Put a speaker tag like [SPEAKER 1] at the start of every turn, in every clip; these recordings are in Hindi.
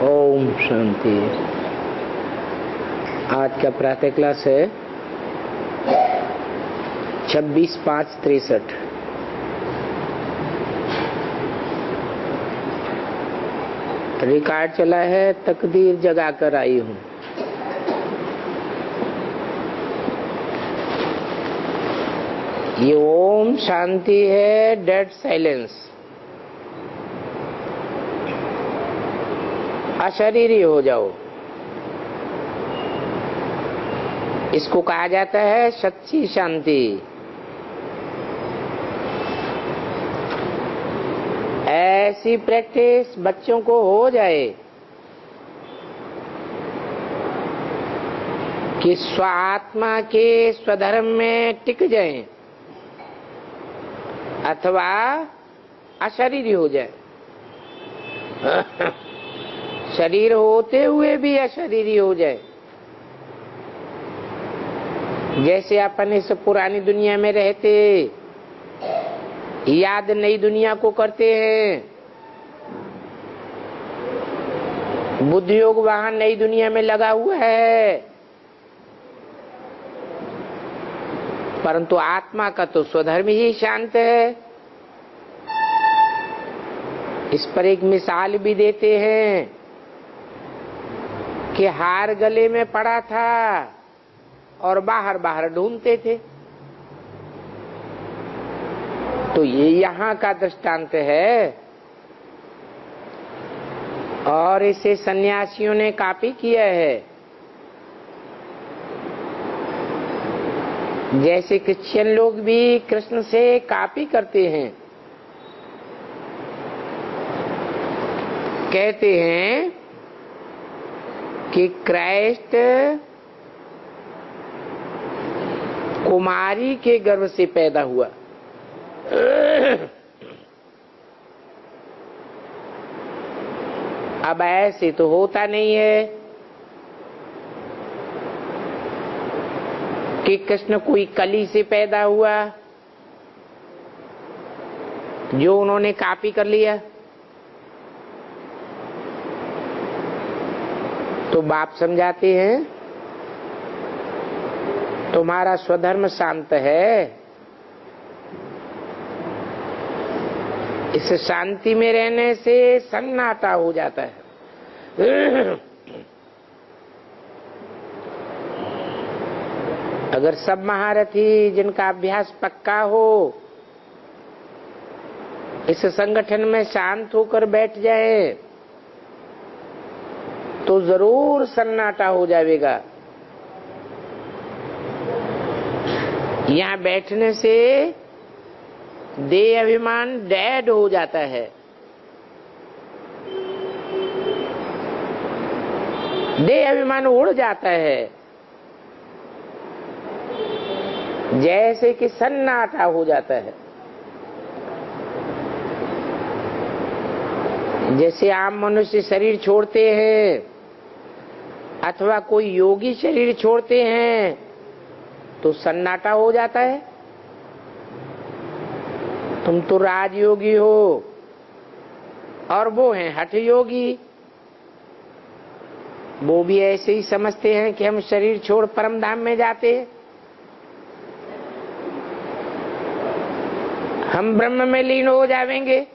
[SPEAKER 1] ओम शांति। आज का प्रातः क्लास है 26/5/63। रिकॉर्ड चला है तकदीर जगा कर आई हूँ। ये ओम शांति है, डेड साइलेंस। अशरीरी हो जाओ, इसको कहा जाता है सच्ची शांति। ऐसी प्रैक्टिस बच्चों को हो जाए कि स्वात्मा के स्वधर्म में टिक जाएं अथवा अशरीरी हो जाए। शरीर होते हुए भी अशरीरी हो जाए। जैसे अपन इस पुरानी दुनिया में रहते, याद नई दुनिया को करते हैं। बुद्धि योग वहां नई दुनिया में लगा हुआ है, परंतु आत्मा का तो स्वधर्म ही शांत है। इस पर एक मिसाल भी देते हैं कि हार गले में पड़ा था और बाहर बाहर ढूंढते थे। तो ये यहाँ का दृष्टांत है और इसे सन्यासियों ने कॉपी किया है। जैसे क्रिश्चियन लोग भी कृष्ण से कॉपी करते हैं, कहते हैं कि क्राइस्ट कुमारी के गर्भ से पैदा हुआ। अब ऐसे तो होता नहीं है कि कृष्ण कोई कली से पैदा हुआ जो उन्होंने कॉपी कर लिया। तो बाप समझाते हैं तुम्हारा स्वधर्म शांत है। इस शांति में रहने से सन्नाटा हो जाता है। अगर सब महारथी जिनका अभ्यास पक्का हो इस संगठन में शांत होकर बैठ जाए तो जरूर सन्नाटा हो जाएगा। यहाँ बैठने से देह अभिमान डेड हो जाता है। देह अभिमान उड़ जाता है, जैसे कि सन्नाटा हो जाता है। जैसे आम मनुष्य शरीर छोड़ते हैं अथवा कोई योगी शरीर छोड़ते हैं तो सन्नाटा हो जाता है। तुम तो राजयोगी हो और वो हैं हठ योगी। वो भी ऐसे ही समझते हैं कि हम शरीर छोड़ परम धाम में जाते हैं, हम ब्रह्म में लीन हो जाएंगे।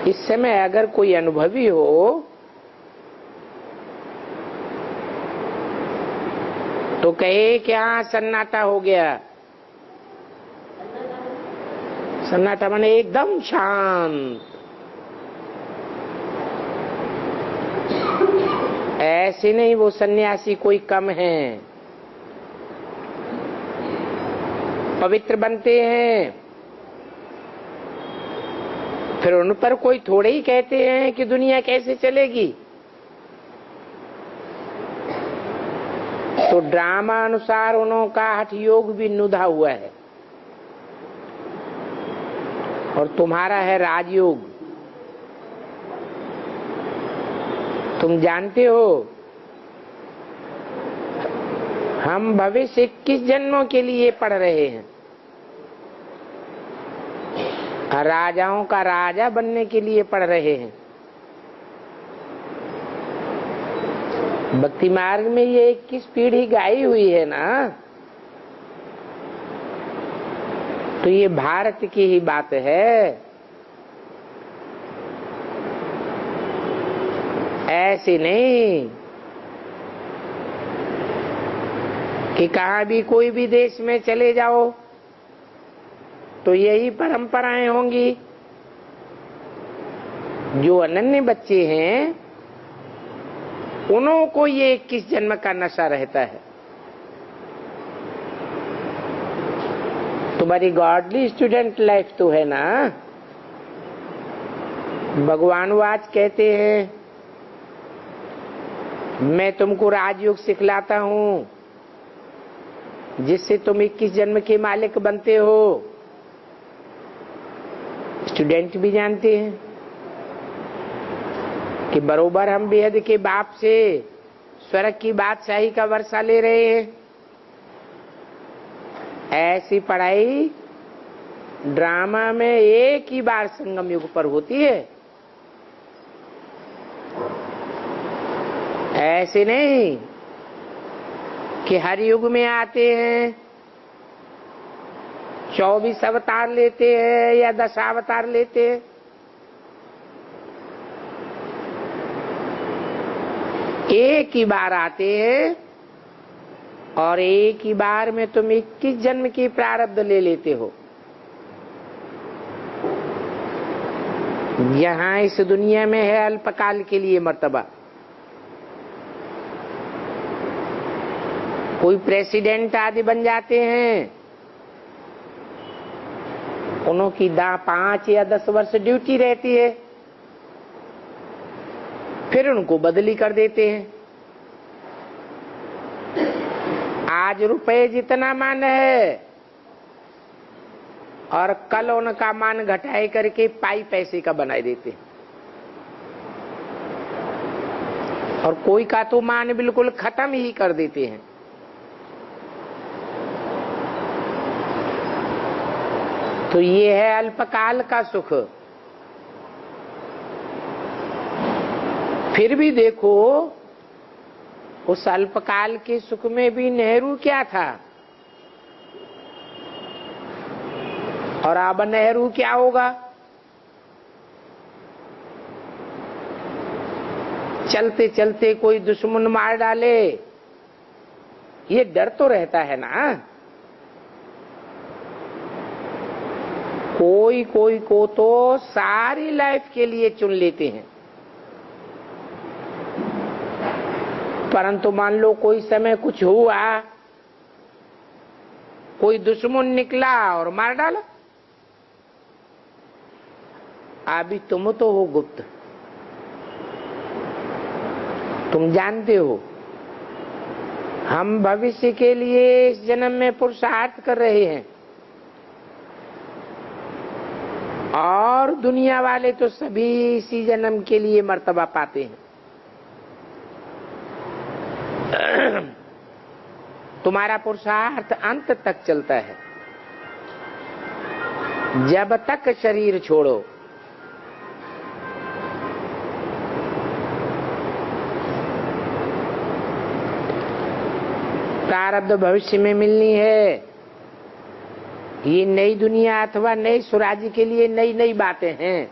[SPEAKER 1] इस समय अगर कोई अनुभवी हो तो कहे कि हाँ सन्नाटा हो गया। सन्नाटा माने एकदम शांत। ऐसे नहीं वो सन्यासी कोई कम है, पवित्र बनते हैं। फिर उन पर कोई थोड़े ही कहते हैं कि दुनिया कैसे चलेगी। तो ड्रामा अनुसार उनका हठ योग भी नुधा हुआ है और तुम्हारा है राजयोग। तुम जानते हो हम भविष्य 21 जन्मों के लिए पढ़ रहे हैं। राजाओं का राजा बनने के लिए पढ़ रहे हैं। भक्ति मार्ग में ये 21 पीढ़ी गाई हुई है ना, तो ये भारत की ही बात है। ऐसे नहीं कि कहाँ भी कोई भी देश में चले जाओ तो यही परंपराएं होंगी। जो अनन्य बच्चे हैं उन्हों को ये 21 जन्म का नशा रहता है। तुम्हारी गॉडली स्टूडेंट लाइफ तो है ना। भगवान वाच कहते हैं, मैं तुमको राजयोग सिखलाता हूं जिससे तुम 21 जन्म के मालिक बनते हो। स्टूडेंट भी जानते हैं कि बरोबर हम बेहद के बाप से स्वर्ग की बादशाही का वर्षा ले रहे हैं। ऐसी पढ़ाई ड्रामा में एक ही बार संगम युग पर होती है। ऐसे नहीं कि हर युग में आते हैं, 24 अवतार लेते हैं या 10 अवतार लेते हैं। एक ही बार आते हैं और एक ही बार में तुम 21 जन्म की प्रारब्ध ले लेते हो। यहाँ इस दुनिया में है अल्पकाल के लिए मर्तबा। कोई प्रेसिडेंट आदि बन जाते हैं, उनकी 5 या 10 वर्ष ड्यूटी रहती है, फिर उनको बदली कर देते हैं। आज रुपए जितना मान है और कल उनका मान घटाए करके पाई पैसे का बना देते हैं। और कोई का तो मान बिल्कुल खत्म ही कर देते हैं। तो ये है अल्पकाल का सुख। फिर भी देखो, उस अल्पकाल के सुख में भी नेहरू क्या था और अब नेहरू क्या होगा। चलते चलते कोई दुश्मन मार डाले, ये डर तो रहता है ना। कोई कोई को तो सारी लाइफ के लिए चुन लेते हैं, परंतु मान लो कोई समय कुछ हुआ, कोई दुश्मन निकला और मार डाला। अभी तुम तो हो गुप्त, तुम जानते हो। हम भविष्य के लिए इस जन्म में पुरुषार्थ कर रहे हैं और दुनिया वाले तो सभी इसी जन्म के लिए मर्तबा पाते हैं। तुम्हारा पुरुषार्थ अंत तक चलता है, जब तक शरीर छोड़ो। प्रारब्ध भविष्य में मिलनी है। ये नई दुनिया अथवा नई स्वराज्य के लिए नई नई बातें हैं।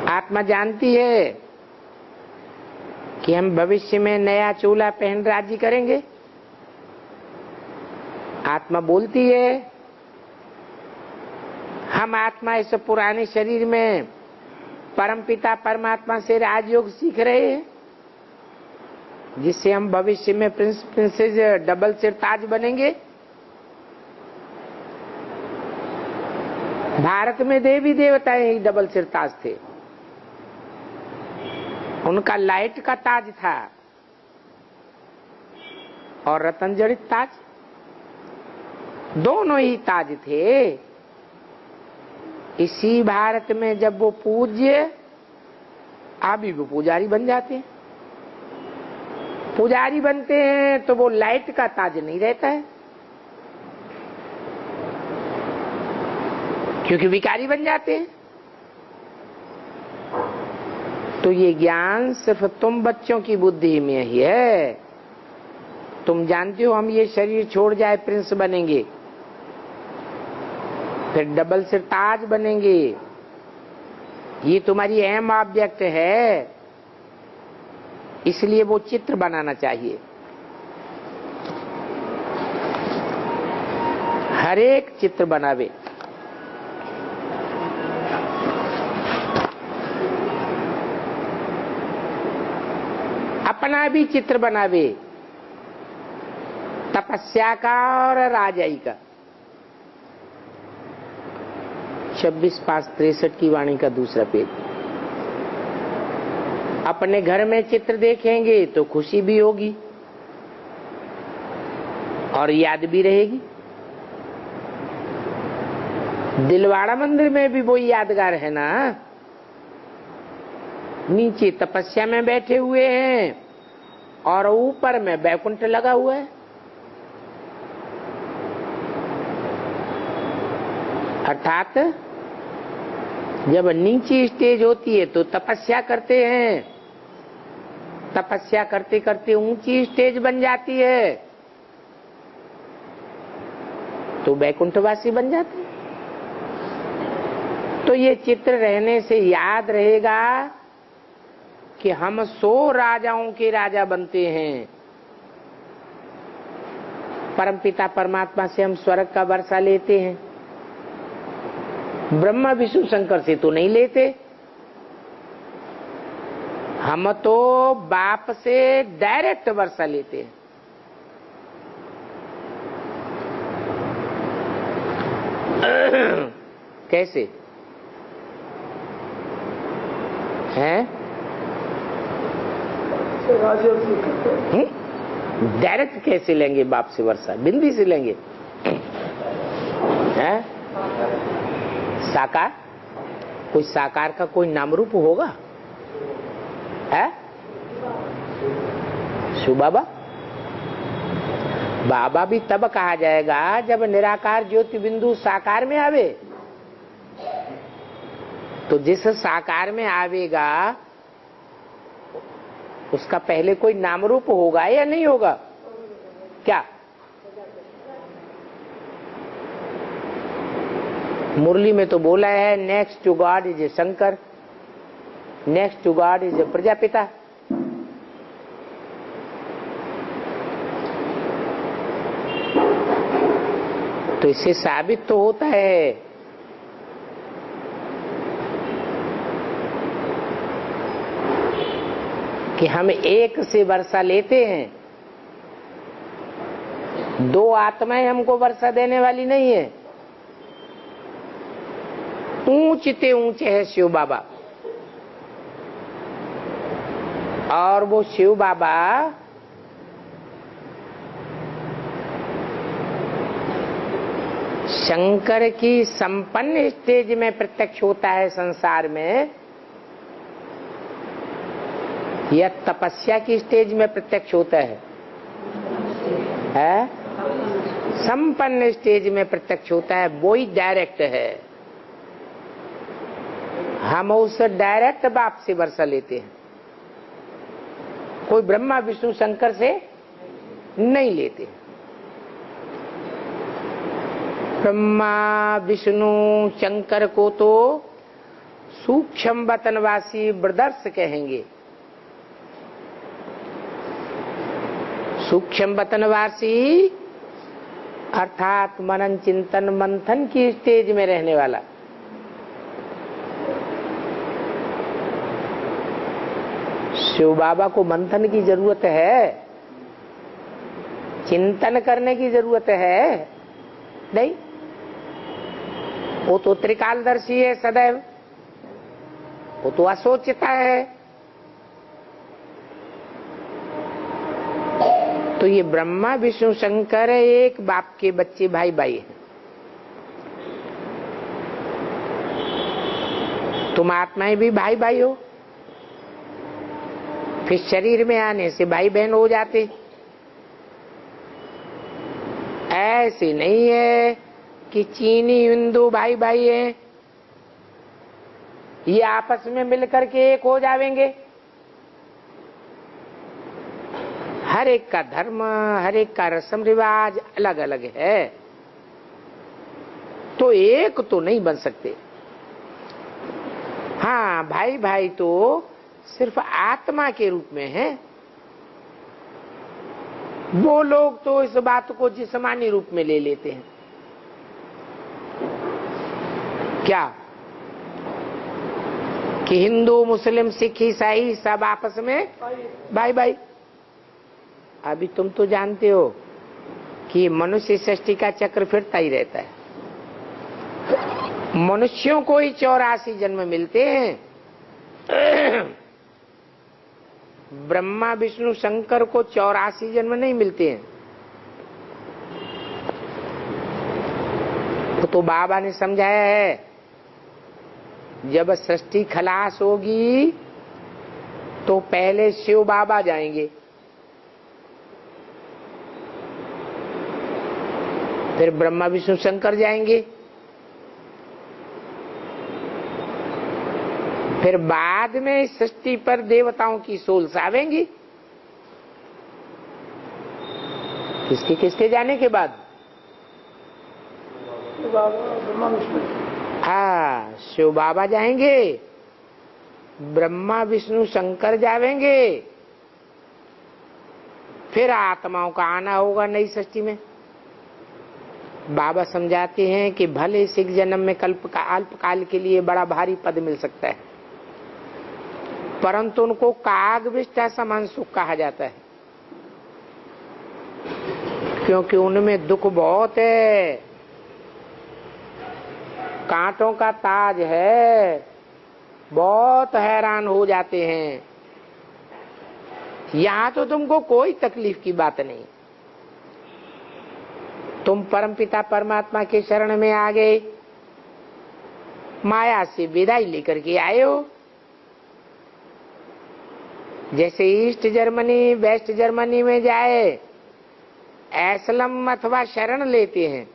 [SPEAKER 1] आत्मा जानती है कि हम भविष्य में नया चोला पहन राज्य करेंगे। आत्मा बोलती है हम आत्मा इस पुराने शरीर में परमपिता परमात्मा से राजयोग सीख रहे हैं, जिससे हम भविष्य में प्रिंस प्रिंसेस डबल सिरताज बनेंगे। भारत में देवी देवताएं ही डबल सिरताज थे। उनका लाइट का ताज था और रतन जड़ित ताज, दोनों ही ताज थे। इसी भारत में जब वो पूज्य, अभी वो पुजारी बन जाते हैं। पुजारी बनते हैं तो वो लाइट का ताज नहीं रहता है, क्योंकि विकारी बन जाते हैं। तो ये ज्ञान सिर्फ तुम बच्चों की बुद्धि में ही है। तुम जानते हो हम ये शरीर छोड़ जाए प्रिंस बनेंगे, फिर डबल सिर ताज बनेंगे, ये तुम्हारी अहम ऑब्जेक्ट है। इसलिए वो चित्र बनाना चाहिए। हर एक चित्र बनावे। अपना भी चित्र बनावे, तपस्या का और राजाई का। 26/5/63 की वाणी का दूसरा पेज। अपने घर में चित्र देखेंगे तो खुशी भी होगी और याद भी रहेगी। दिलवाड़ा मंदिर में भी वही यादगार है ना। नीचे तपस्या में बैठे हुए हैं और ऊपर में बैकुंठ लगा हुआ है। अर्थात जब नीचे स्टेज होती है तो तपस्या करते हैं, तपस्या करते करते ऊंची स्टेज बन जाती है तो बैकुंठवासी बन जाते हैं। तो ये चित्र रहने से याद रहेगा कि हम 100 राजाओं के राजा बनते हैं। परमपिता परमात्मा से हम स्वर्ग का वर्षा लेते हैं, ब्रह्मा विष्णु शंकर से तो नहीं लेते। हम तो बाप से डायरेक्ट वर्षा लेते हैं। कैसे हैं? डायरेक्ट कैसे लेंगे बाप से वर्षा? बिंदी से लेंगे हैं? साकार, कोई साकार का कोई नाम रूप होगा है? शिव बाबा, बाबा भी तब कहा जाएगा जब निराकार ज्योति बिंदु साकार में आवे। तो जिस साकार में आवेगा उसका पहले कोई नाम रूप होगा या नहीं होगा? क्या मुरली में तो बोला है, next to God is a Shankar, next to God is a Prajapita. तो इससे साबित तो होता है कि हम एक से वर्षा लेते हैं, 2 आत्माएं हमको वर्षा देने वाली नहीं है। ऊंचते ऊंचे है शिव बाबा, और वो शिव बाबा शंकर की संपन्न स्टेज में प्रत्यक्ष होता है संसार में, या तपस्या की स्टेज में प्रत्यक्ष होता है? संपन्न स्टेज में प्रत्यक्ष होता है, वो ही डायरेक्ट है। हम उस डायरेक्ट बाप से वर्षा लेते हैं, कोई ब्रह्मा विष्णु शंकर से नहीं लेते। ब्रह्मा विष्णु शंकर को तो सूक्ष्म वतनवासी ब्रदर्स कहेंगे। सूक्ष्म वतनवासी अर्थात मनन चिंतन मंथन की स्टेज में रहने वाला। शिव बाबा को मंथन की जरूरत है, चिंतन करने की जरूरत है नहीं। वो तो त्रिकालदर्शी है सदैव, वो तो असोचता है। तो ये ब्रह्मा विष्णु शंकर एक बाप के बच्चे, भाई भाई हैं। तुम आत्माएं भी भाई भाई हो, फिर शरीर में आने से भाई बहन हो जाते। ऐसे नहीं है कि चीनी हिंदू भाई भाई हैं, ये आपस में मिलकर के एक हो जाएंगे। हर एक का धर्म, हर एक का रस्म रिवाज अलग अलग है, तो एक तो नहीं बन सकते। हाँ, भाई भाई तो सिर्फ आत्मा के रूप में है। वो लोग तो इस बात को जिस्मानी रूप में ले लेते हैं। क्या कि हिंदू मुस्लिम सिख ईसाई सब आपस में भाई भाई। अभी तुम तो जानते हो कि मनुष्य सृष्टि का चक्र फिरता ही रहता है। मनुष्यों को ही 84 जन्म मिलते हैं, ब्रह्मा विष्णु शंकर को 84 जन्म नहीं मिलते हैं। तो बाबा ने समझाया है, जब सृष्टि खलास होगी तो पहले शिव बाबा जाएंगे, फिर ब्रह्मा विष्णु शंकर जाएंगे, फिर बाद में सृष्टि पर देवताओं की सोल्स आवेंगी। किसके किसके जाने के बाद? हाँ, शिव बाबा जाएंगे, ब्रह्मा विष्णु शंकर जाएंगे, फिर आत्माओं का आना होगा नई सृष्टि में। बाबा समझाते हैं कि भले सिख जन्म में अल्पकाल के लिए बड़ा भारी पद मिल सकता है, परंतु उनको कागविष्टा समान सुख कहा जाता है, क्योंकि उनमें दुख बहुत है, कांटों का ताज है, बहुत हैरान हो जाते हैं। यहां तो तुमको कोई तकलीफ की बात नहीं, तुम परमपिता परमात्मा के शरण में आ गए, माया से विदाई लेकर के आए हो। जैसे ईस्ट जर्मनी वेस्ट जर्मनी में जाए एस्लम अथवा शरण लेते हैं,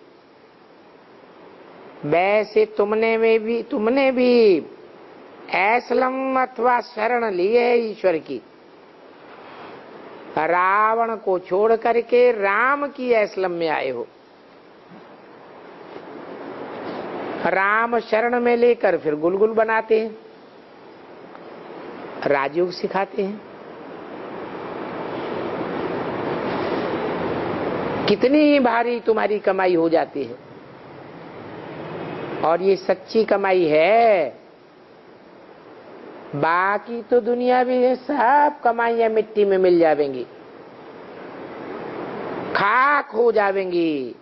[SPEAKER 1] वैसे तुमने भी एस्लम अथवा शरण ली है ईश्वर की। रावण को छोड़ करके राम की एस्लम में आए हो। राम शरण में लेकर फिर गुलगुल बनाते हैं, राजयोग सिखाते हैं। कितनी भारी तुम्हारी कमाई हो जाती है, और ये सच्ची कमाई है। बाकी तो दुनिया भी है, सब कमाइयां मिट्टी में मिल जाएंगी, खाक हो जाएंगी।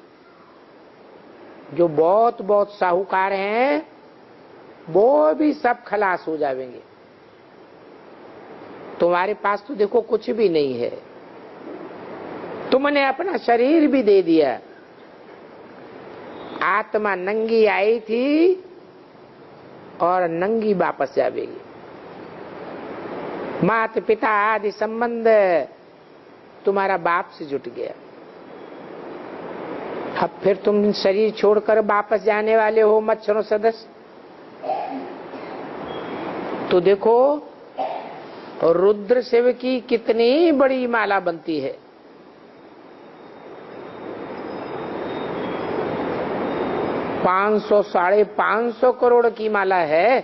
[SPEAKER 1] जो बहुत बहुत साहूकार हैं वो भी सब खलास हो जाएंगे। तुम्हारे पास तो देखो कुछ भी नहीं है, तुमने अपना शरीर भी दे दिया। आत्मा नंगी आई थी और नंगी वापस जाएगी। माता पिता आदि संबंध तुम्हारा बाप से जुट गया। अब फिर तुम शरीर छोड़कर वापस जाने वाले हो मच्छरों सदस्य। तो देखो रुद्र शिव की कितनी बड़ी माला बनती है। साढ़े 500 करोड़ की माला है।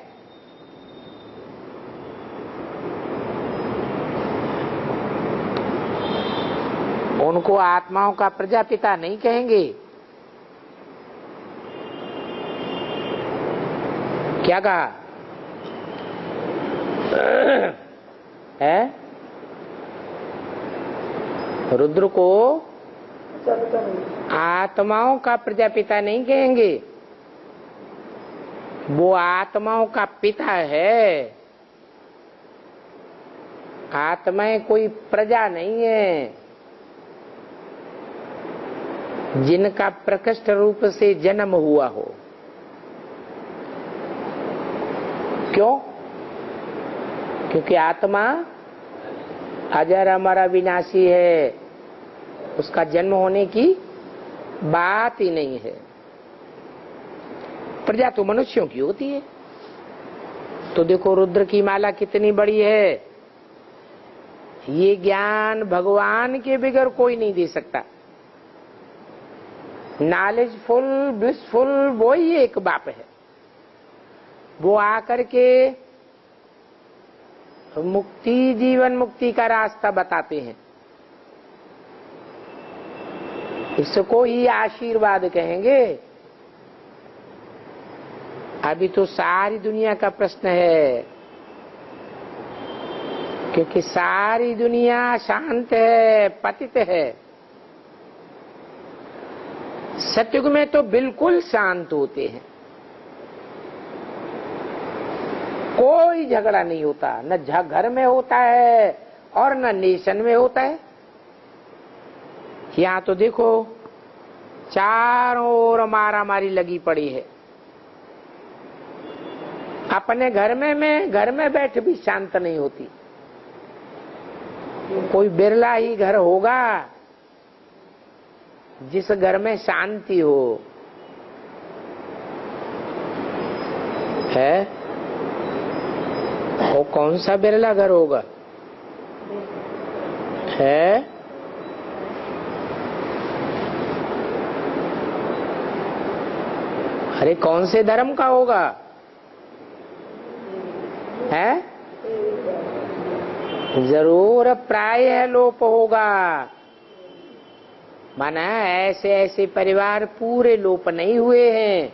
[SPEAKER 1] उनको आत्माओं का प्रजापिता नहीं कहेंगे। क्या कहा है? रुद्र को आत्माओं का प्रजापिता नहीं कहेंगे, वो आत्माओं का पिता है। आत्माएं कोई प्रजा नहीं है जिनका प्रकृष्ट रूप से जन्म हुआ हो। क्यों? क्योंकि आत्मा अजर अमर अविनाशी है, उसका जन्म होने की बात ही नहीं है। प्रजा तो मनुष्यों की होती है। तो देखो रुद्र की माला कितनी बड़ी है। ये ज्ञान भगवान के बगैर कोई नहीं दे सकता। नॉलेजफुल ब्लिसफुल वो ही एक बाप है। वो आकर के मुक्ति, जीवन मुक्ति का रास्ता बताते हैं। इसको ही आशीर्वाद कहेंगे। अभी तो सारी दुनिया का प्रश्न है, क्योंकि सारी दुनिया शांत है, पतित है। सतयुग में तो बिल्कुल शांत होते हैं, कोई झगड़ा नहीं होता, न घर में होता है और न नेशन में होता है। यहाँ तो देखो चारों ओर मारामारी लगी पड़ी है। अपने घर में बैठ भी शांत नहीं होती। कोई बिरला ही घर होगा जिस घर में शांति हो, है? वो कौन सा बिरला घर होगा? है? अरे कौन से धर्म का होगा? है? जरूर प्राय लोप होगा। माना ऐसे ऐसे परिवार पूरे लोप नहीं हुए हैं।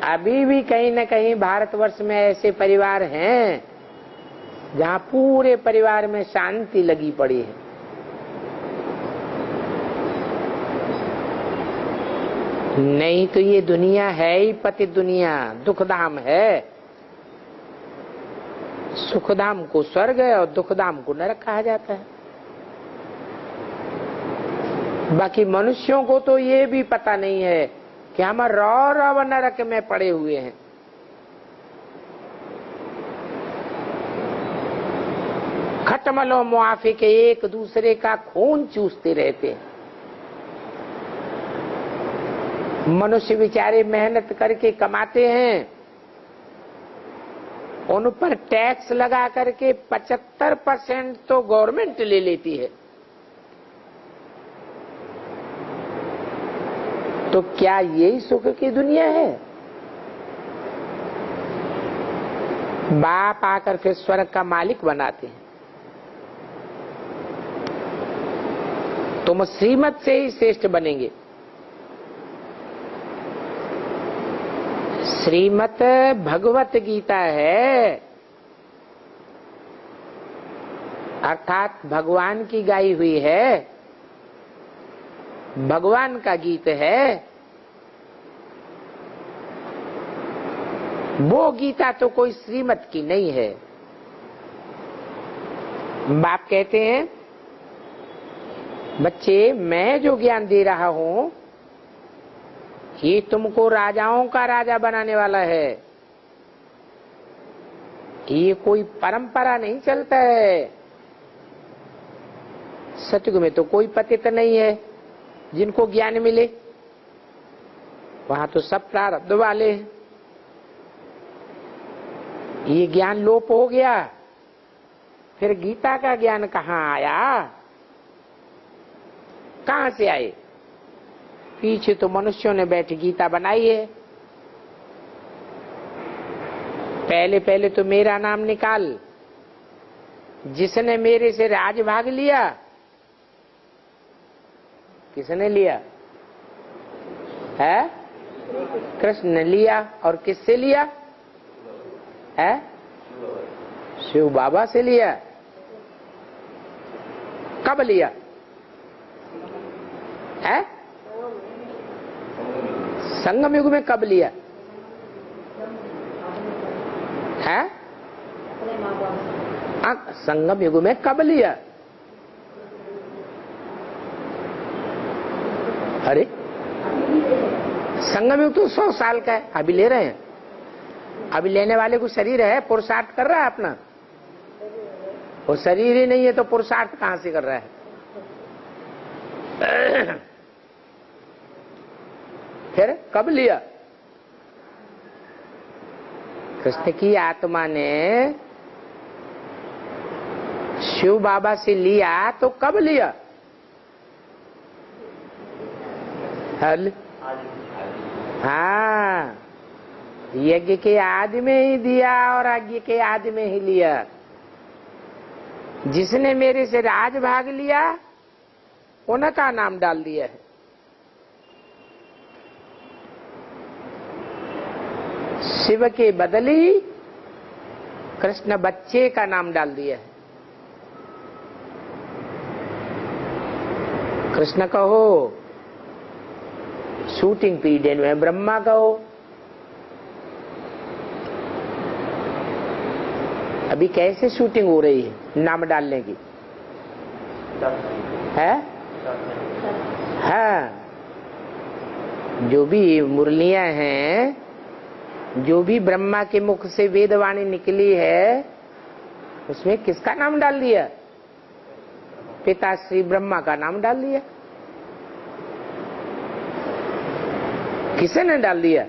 [SPEAKER 1] अभी भी कहीं न कहीं भारतवर्ष में ऐसे परिवार हैं जहां पूरे परिवार में शांति लगी पड़ी है। नहीं तो ये दुनिया है ही पतित दुनिया, दुखधाम है। सुखधाम को स्वर्ग है और दुखधाम को नरक कहा जाता है। बाकी मनुष्यों को तो ये भी पता नहीं है कि हम रौ नरक में पड़े हुए हैं। खटमलो मुआफी के एक दूसरे का खून चूसते रहते हैं। मनुष्य बेचारे मेहनत करके कमाते हैं, उन पर टैक्स लगा करके 75% तो गवर्नमेंट ले लेती है। तो क्या यही सुख की दुनिया है? बाप आकर फिर स्वर्ग का मालिक बनाते हैं। तुम श्रीमत से ही श्रेष्ठ बनेंगे। श्रीमत भगवत गीता है, अर्थात भगवान की गाई हुई है, भगवान का गीत है। वो गीता तो कोई श्रीमत की नहीं है। बाप कहते हैं बच्चे मैं जो ज्ञान दे रहा हूं ये तुमको राजाओं का राजा बनाने वाला है। ये कोई परंपरा नहीं चलता है। सतयुग में तो कोई पतित नहीं है जिनको ज्ञान मिले, वहां तो सब प्रारब्ध वाले हैं। ये ज्ञान लोप हो गया, फिर गीता का ज्ञान कहाँ आया? कहां से आए? पीछे तो मनुष्यों ने बैठ गीता बनाई है। पहले पहले तो मेरा नाम निकाल, जिसने मेरे से राज भाग लिया, किसने लिया है? कृष्ण ने लिया। और किससे लिया है? शिव बाबा से लिया। कब लिया है? संगम युग में कब लिया है? संगम युग में कब लिया? अरे संगम युग तो 100 साल का है, अभी ले रहे हैं। अभी लेने वाले को शरीर है, पुरुषार्थ कर रहा है अपना। वो शरीर ही नहीं है तो पुरुषार्थ कहां से कर रहा है? फिर कब लिया? कृष्ण की आत्मा ने शिव बाबा से लिया तो कब लिया? हल हाँ, यज्ञ के आदि में ही दिया और यज्ञ के आदि में ही लिया। जिसने मेरे से राज भाग लिया उनका नाम डाल दिया है। शिव के बदली कृष्ण बच्चे का नाम डाल दिया है। कृष्ण कहो, शूटिंग पीरियड में ब्रह्मा कहो। अभी कैसे शूटिंग हो रही है नाम डालने की? है हाँ, जो भी मुरलियां हैं, जो भी ब्रह्मा के मुख से वेदवाणी निकली है, उसमें किसका नाम डाल दिया? पिता श्री ब्रह्मा का नाम डाल दिया। किसने डाल दिया?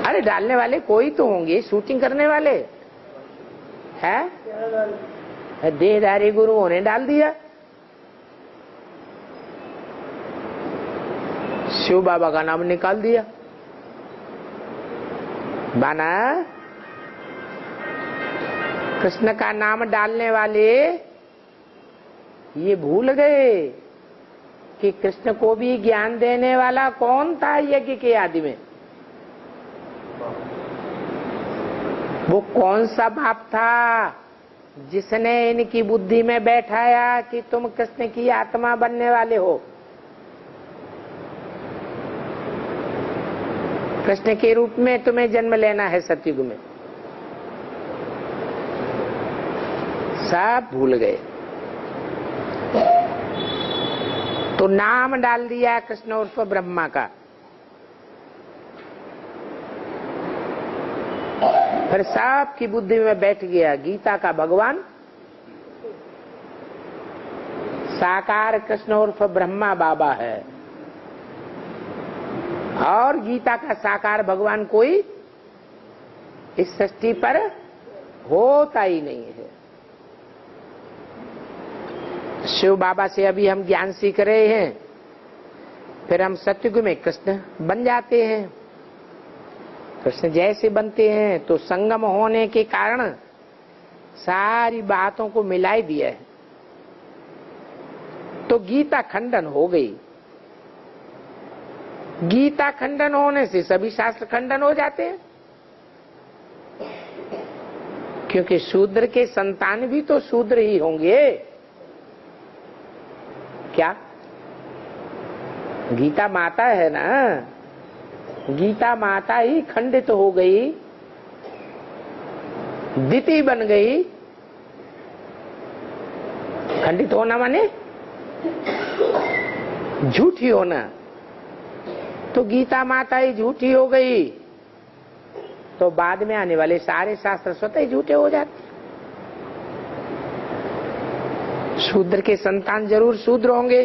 [SPEAKER 1] अरे डालने वाले कोई तो होंगे, शूटिंग करने वाले हैं। देहधारी गुरुओं ने डाल दिया। शिव बाबा का नाम निकाल दिया। बाना कृष्ण का नाम डालने वाले ये भूल गए कि कृष्ण को भी ज्ञान देने वाला कौन था यज्ञ के आदि में। वो कौन सा बाप था जिसने इनकी बुद्धि में बैठाया कि तुम कृष्ण की आत्मा बनने वाले हो। कृष्ण के रूप में तुम्हें जन्म लेना है सतयुग में। सब भूल गए तो नाम डाल दिया कृष्ण उर्फ ब्रह्मा का। फिर सब की बुद्धि में बैठ गया गीता का भगवान साकार कृष्ण उर्फ ब्रह्मा बाबा है और गीता का साकार भगवान कोई इस सृष्टि पर होता ही नहीं है। शिव बाबा से अभी हम ज्ञान सीख रहे हैं, फिर हम सतयुग में कृष्ण बन जाते हैं। कृष्ण जैसे बनते हैं तो संगम होने के कारण सारी बातों को मिलाई दिया है, तो गीता खंडन हो गई। गीता खंडन होने से सभी शास्त्र खंडन हो जाते हैं, क्योंकि शूद्र के संतान भी तो शूद्र ही होंगे। क्या गीता माता है ना, गीता माता ही खंडित हो गई, द्वितीय बन गई। खंडित होना माने झूठी होना, तो गीता माता ही झूठी हो गई तो बाद में आने वाले सारे शास्त्र स्वतः ही झूठे हो जाते। शूद्र के संतान जरूर शूद्र होंगे,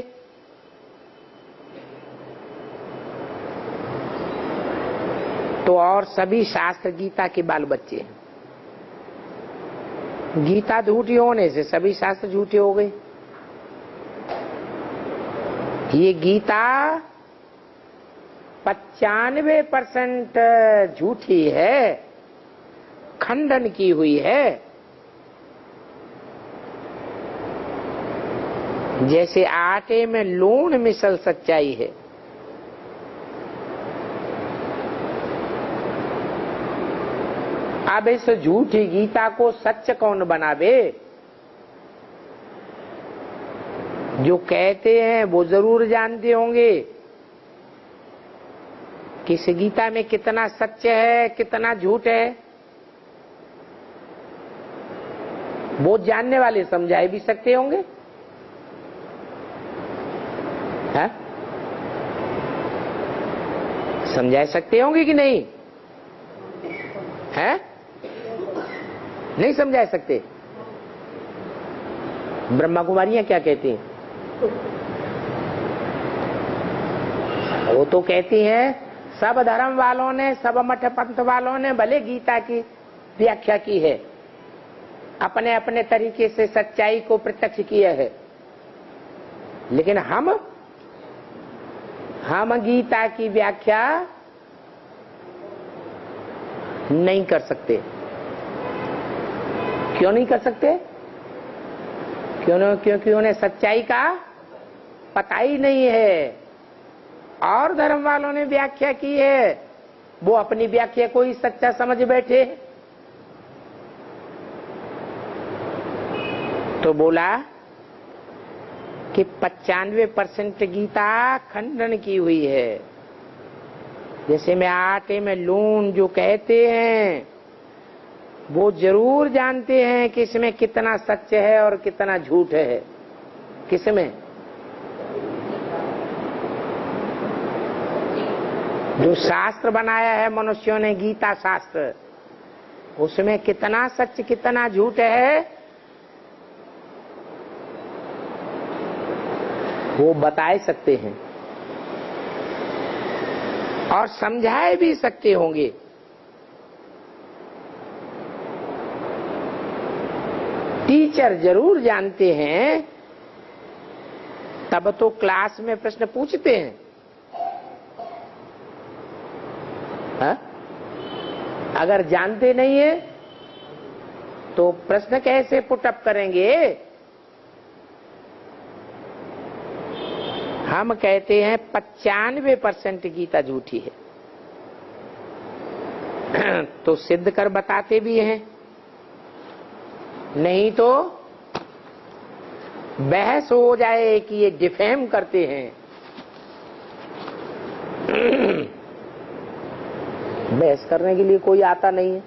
[SPEAKER 1] तो और सभी शास्त्र गीता के बाल बच्चे हैं। गीता झूठी होने से सभी शास्त्र झूठे हो गए। ये गीता 95% झूठी है, खंडन की हुई है। जैसे आटे में लूण मिसल सच्चाई है। अब इस झूठी गीता को सच कौन बनावे? जो कहते हैं वो जरूर जानते होंगे कि इस गीता में कितना सच है कितना झूठ है। वो जानने वाले समझाए भी सकते होंगे, है? समझा सकते होंगे कि नहीं? है? नहीं समझा सकते। ब्रह्मा कुमारियां क्या कहती हैं? वो तो कहती हैं सब धर्म वालों ने, सब मठ पंथ वालों ने भले गीता की व्याख्या की है, अपने अपने तरीके से सच्चाई को प्रत्यक्ष किया है, लेकिन हम गीता की व्याख्या नहीं कर सकते। क्यों नहीं कर सकते? क्योंकि उन्हें सच्चाई का पता ही नहीं है। और धर्म वालों ने व्याख्या की है, वो अपनी व्याख्या को ही सच्चा समझ बैठे। तो बोला कि 95% गीता खंडन की हुई है। जैसे में आटे में लून जो कहते हैं, वो जरूर जानते हैं कि इसमें कितना सच है और कितना झूठ है। किसमें? जो शास्त्र बनाया है मनुष्यों ने, गीता शास्त्र, उसमें कितना सच कितना झूठ है वो बता सकते हैं और समझाए भी सकते होंगे। टीचर जरूर जानते हैं, तब तो क्लास में प्रश्न पूछते हैं। हा? अगर जानते नहीं है तो प्रश्न कैसे पुटअप करेंगे? हम कहते हैं 95% गीता झूठी है, तो सिद्ध कर बताते भी हैं, नहीं तो बहस हो जाए कि ये डिफेम करते हैं। बहस करने के लिए कोई आता नहीं है।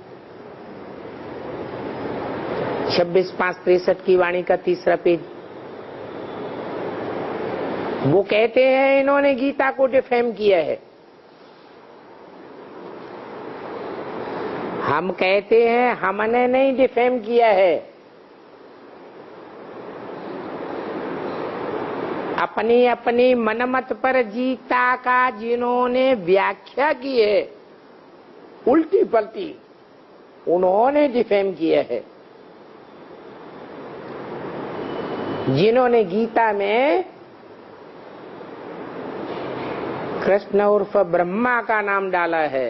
[SPEAKER 1] 26/5/63 की वाणी का 3रा पेज। वो कहते हैं इन्होंने गीता को डिफेम किया है। हम कहते हैं हमने नहीं डिफेम किया है, अपनी अपनी मनमत पर गीता का जिन्होंने व्याख्या की है उल्टी पलटी, उन्होंने डिफेम किया है। जिन्होंने गीता में कृष्ण उर्फ ब्रह्मा का नाम डाला है,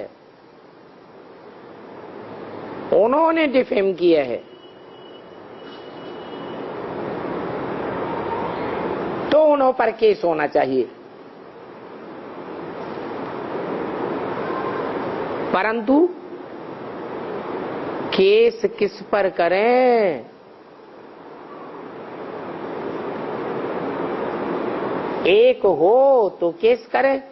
[SPEAKER 1] उन्होंने डिफेम किया है। तो उन्हों पर केस होना चाहिए। परंतु केस किस पर करें? एक हो तो केस करें,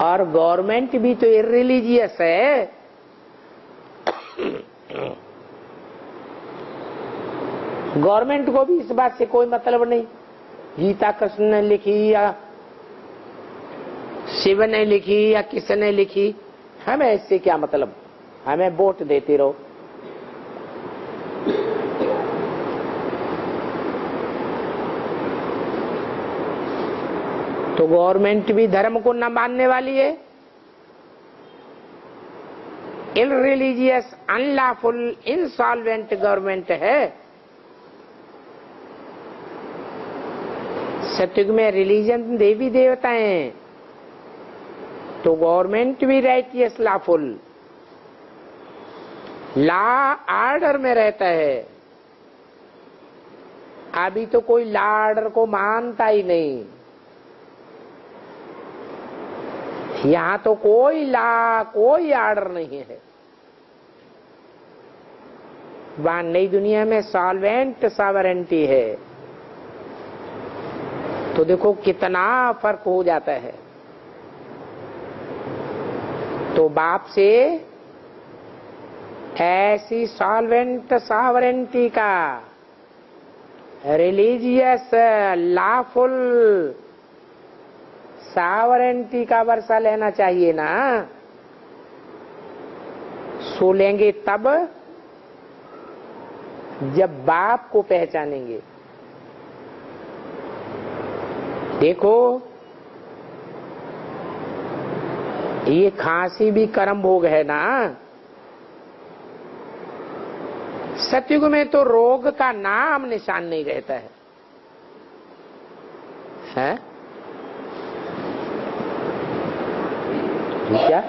[SPEAKER 1] और गवर्नमेंट भी तो इररिलीजियस है। गवर्नमेंट को भी इस बात से कोई मतलब नहीं गीता कृष्ण ने लिखी या शिव ने लिखी या किसने लिखी, हमें इससे क्या मतलब, हमें वोट देते रहो। तो गवर्नमेंट भी धर्म को न मानने वाली है, इररिलीजियस, अनलॉफुल, इंसॉल्वेंट गवर्नमेंट है। सतयुग में रिलीजन देवी देवता हैं, तो गवर्नमेंट भी राइटियस, लॉफुल, लॉ ऑर्डर में रहता है। अभी तो कोई लॉ ऑर्डर को मानता ही नहीं। यहां तो कोई लॉ, कोई ऑर्डर नहीं है। वहां नई दुनिया में सॉल्वेंट सॉवरेंटी है। तो देखो कितना फर्क हो जाता है। तो बाप से ऐसी सॉल्वेंट सॉवरेंटी का, रिलीजियस, लॉफुल सॉवरेंटी का वर्षा लेना चाहिए ना। सो लेंगे तब जब बाप को पहचानेंगे। देखो, ये खांसी भी कर्म भोग है ना। सतयुग में तो रोग का नाम निशान नहीं रहता है, हैं? क्या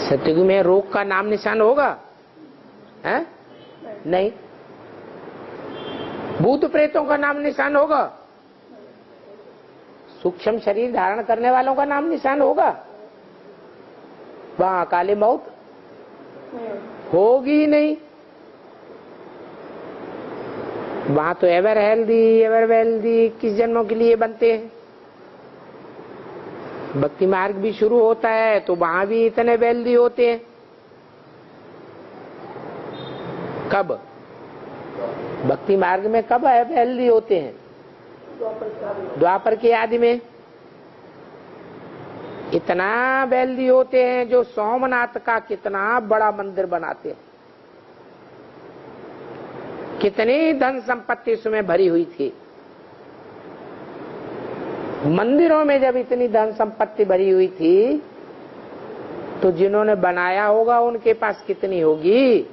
[SPEAKER 1] सतयुग में रोग का नाम निशान होगा? हैं? नहीं। भूत प्रेतों का नाम निशान होगा? सूक्ष्म शरीर धारण करने वालों का नाम निशान होगा? वहां काली मौत होगी नहीं। वहां तो एवर हेल्दी एवर वेल्दी किस जन्मों के लिए बनते हैं। भक्ति मार्ग भी शुरू होता है तो वहां भी इतने वेल्दी होते हैं। कब भक्ति मार्ग में कब वेल्दी होते हैं? द्वापर के आदि में इतना वेल्दी होते हैं जो सोमनाथ का कितना बड़ा मंदिर बनाते हैं। कितनी धन संपत्ति उसमें भरी हुई थी। मंदिरों में जब इतनी धन संपत्ति भरी हुई थी तो जिन्होंने बनाया होगा उनके पास कितनी होगी।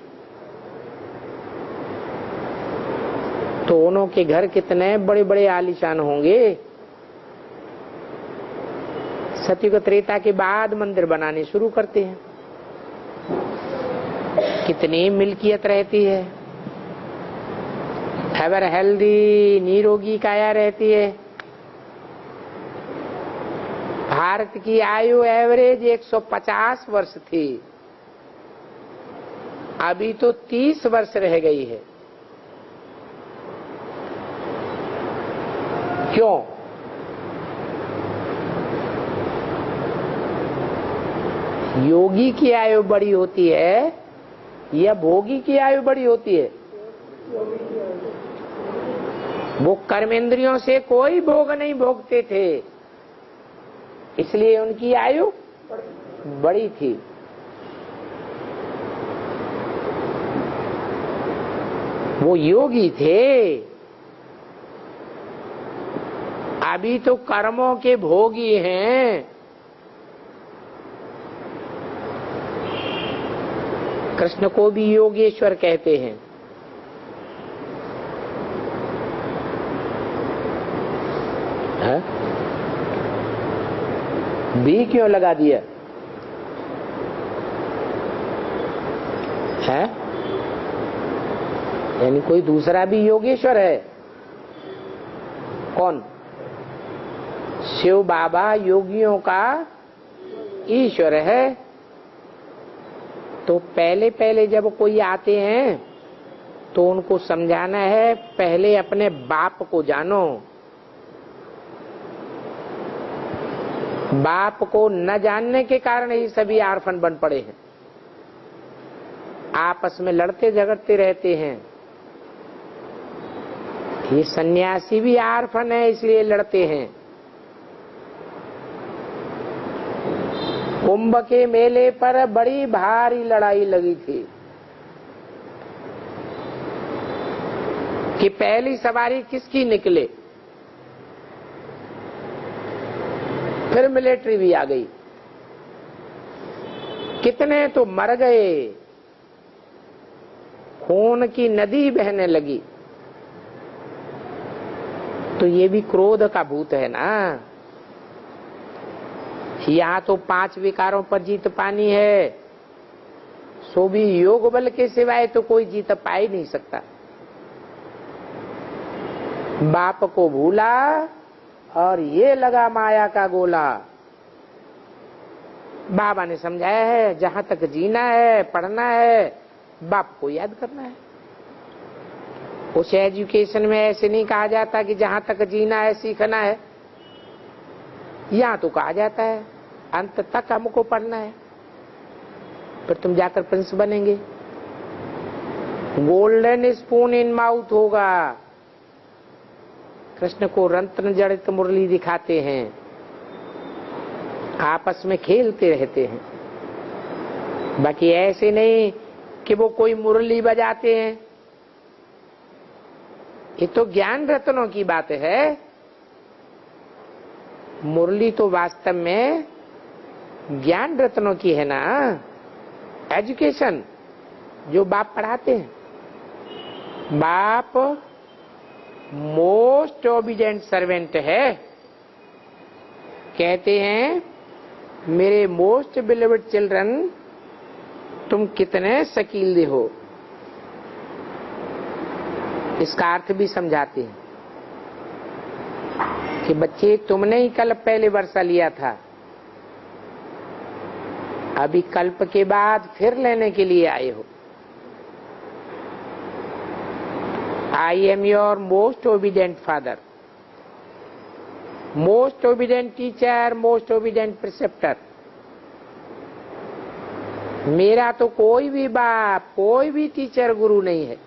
[SPEAKER 1] तो उनके घर कितने बड़े बड़े आलीशान होंगे। सतयुग त्रेता के बाद मंदिर बनाने शुरू करते हैं। कितनी मिल्कियत रहती है, एवर हेल्दी निरोगी काया रहती है। भारत की आयु एवरेज 150 वर्ष थी, अभी तो 30 वर्ष रह गई है। क्यों? योगी की आयु बड़ी होती है या भोगी की आयु बड़ी होती है? वो कर्मेंद्रियों से कोई भोग नहीं भोगते थे, इसलिए उनकी आयु बड़ी थी। वो योगी थे। अभी तो कर्मों के भोगी हैं। कृष्ण को भी योगेश्वर कहते हैं। है? भी क्यों लगा दिया है? यानी कोई दूसरा भी योगेश्वर है? कौन? शिव बाबा योगियों का ईश्वर है। तो पहले पहले जब कोई आते हैं तो उनको समझाना है, पहले अपने बाप को जानो। बाप को न जानने के कारण ही सभी आर्फन बन पड़े हैं, आपस में लड़ते झगड़ते रहते हैं। ये सन्यासी भी आर्फन है, इसलिए लड़ते हैं। कुंभ के मेले पर बड़ी भारी लड़ाई लगी थी कि पहली सवारी किसकी निकले। फिर मिलिट्री भी आ गई, कितने तो मर गए, खून की नदी बहने लगी। तो ये भी क्रोध का भूत है ना। यहाँ तो 5 विकारों पर जीत पानी है, सो भी योग बल के सिवाय तो कोई जीत पा ही नहीं सकता। बाप को भूला और ये लगा माया का गोला। बाबा ने समझाया है, जहां तक जीना है, पढ़ना है, बाप को याद करना है। उस एजुकेशन में ऐसे नहीं कहा जाता कि जहां तक जीना है सीखना है। यहाँ तो कहा जाता है अंत तक हमको पढ़ना है, फिर तुम जाकर प्रिंस बनेंगे। गोल्डन स्पून इन माउथ होगा। कृष्ण को रत्न जड़ित मुरली दिखाते हैं, आपस में खेलते रहते हैं। बाकी ऐसे नहीं कि वो कोई मुरली बजाते हैं ये तो ज्ञान रत्नों की बात है। मुरली तो वास्तव में ज्ञान रत्नों की है ना, एजुकेशन जो बाप पढ़ाते हैं। बाप मोस्ट ओबीडिएंट सर्वेंट है। कहते हैं मेरे मोस्ट बिलीव्ड चिल्ड्रन, तुम कितने शकील हो। इसका अर्थ भी समझाते हैं कि बच्चे तुमने ही कल पहले वर्षा लिया था, अभी कल्प के बाद फिर लेने के लिए आए हो। I am your most obedient father, most obedient teacher, most obedient preceptor. मेरा तो कोई भी बाप, कोई भी टीचर गुरु नहीं है।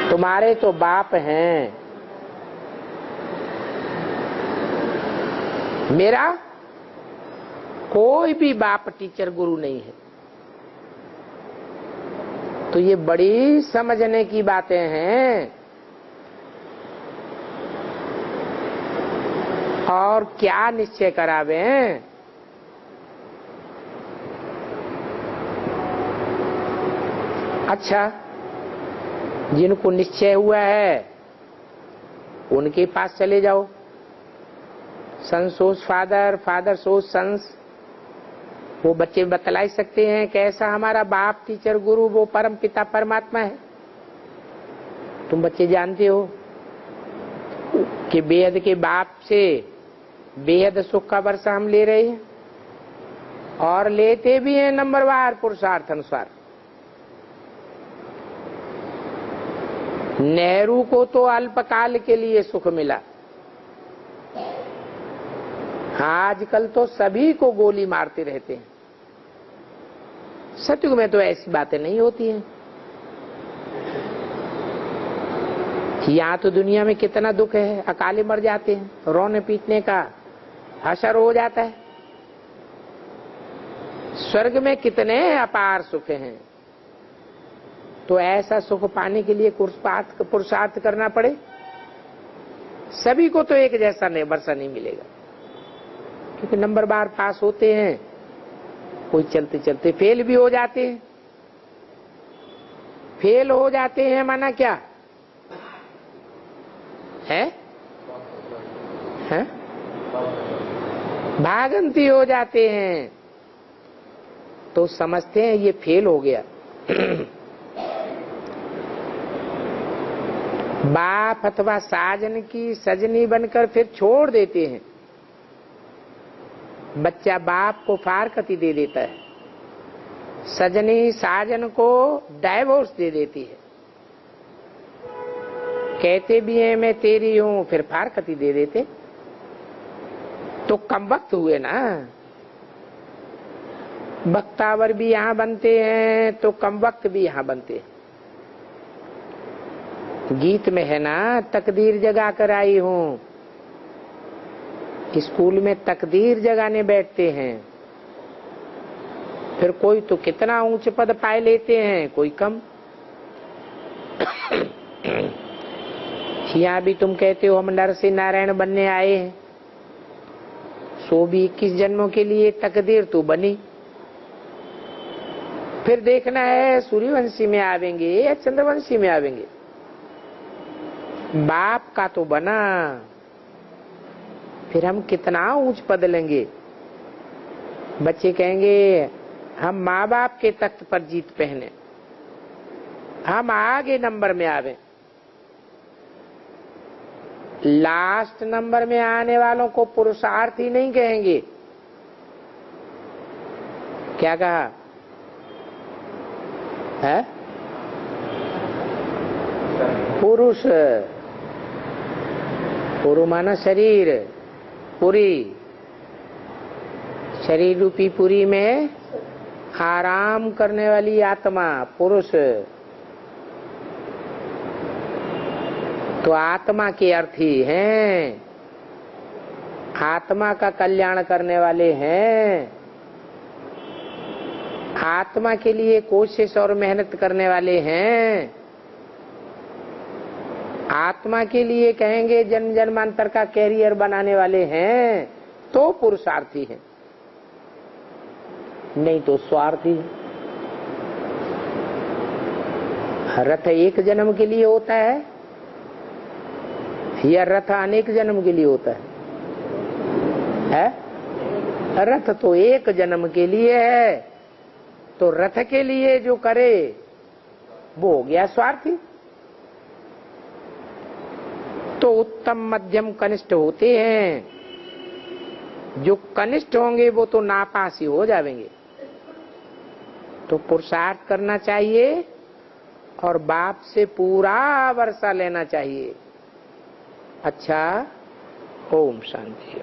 [SPEAKER 1] तुम्हारे तो बाप हैं, मेरा कोई भी बाप टीचर गुरु नहीं है। तो ये बड़ी समझने की बातें हैं। और क्या निश्चय करावे? अच्छा, जिनको निश्चय हुआ है उनके पास चले जाओ। सन सोस फादर, फादर सोस सन्स। वो बच्चे बतला सकते हैं कैसा हमारा बाप टीचर गुरु वो परम पिता परमात्मा है। तुम बच्चे जानते हो कि बेहद के बाप से बेहद सुख का वर्षा हम ले रहे हैं, और लेते भी हैं नंबरवार पुरुषार्थ अनुसार। नेहरू को तो अल्पकाल के लिए सुख मिला, आजकल तो सभी को गोली मारते रहते हैं। सतयुग में तो ऐसी बातें नहीं होती हैं। यहाँ तो दुनिया में कितना दुख है, अकाले मर जाते हैं, रोने पीटने का हशर हो जाता है। स्वर्ग में कितने अपार सुख हैं। तो ऐसा सुख पाने के लिए पुरुषार्थ करना पड़े। सभी को तो एक जैसा नहीं वर्षा नहीं मिलेगा, क्योंकि नंबर बार पास होते हैं, कोई चलते चलते फेल भी हो जाते हैं। फेल हो जाते हैं माना क्या है? भागंती हो जाते हैं तो समझते हैं ये फेल हो गया। बाप अथवा साजन की सजनी बनकर फिर छोड़ देते हैं। बच्चा बाप को फारकती दे देता है, सजनी साजन को डाइवोर्स दे देती है। कहते भी हैं मैं तेरी हूं, फिर फारकती दे देते। तो कम वक्त हुए ना। बख्तावर भी यहाँ बनते हैं तो कम वक्त भी यहाँ बनते हैं। गीत में है ना, तकदीर जगा कर आई हूं। स्कूल में तकदीर जगाने बैठते हैं, फिर कोई तो कितना ऊंच पद पाए लेते हैं, कोई कम। यहाँ भी तुम कहते हो हम नर से नारायण बनने आए हैं, सो भी 21 जन्मों के लिए तकदीर तो बनी। फिर देखना है सूर्यवंशी में आवेंगे या चंद्रवंशी में आवेंगे। बाप का तो बना, फिर हम कितना ऊंच पद लेंगे। बच्चे कहेंगे हम माँ बाप के तख्त पर जीत पहने, हम आगे नंबर में आवे। लास्ट नंबर में आने वालों को पुरुषार्थ ही नहीं कहेंगे। क्या कहा है? पुरुष, पुरु माना शरीर, पुरी, शरीर रूपी पुरी में आराम करने वाली आत्मा पुरुष। तो आत्मा के अर्थी हैं, आत्मा का कल्याण करने वाले हैं। आत्मा के लिए कोशिश और मेहनत करने वाले हैं, आत्मा के लिए कहेंगे जन्म जन्मांतर का कैरियर बनाने वाले हैं, तो पुरुषार्थी हैं, नहीं तो स्वार्थी। रथ एक जन्म के लिए होता है या रथ अनेक जन्म के लिए होता है? रथ तो एक जन्म के लिए है, तो रथ के लिए जो करे वो हो गया स्वार्थी। तो उत्तम मध्यम कनिष्ठ होते हैं, जो कनिष्ठ होंगे वो तो नापासी हो जाएंगे। तो पुरुषार्थ करना चाहिए और बाप से पूरा वर्षा लेना चाहिए। अच्छा, ओम शांति।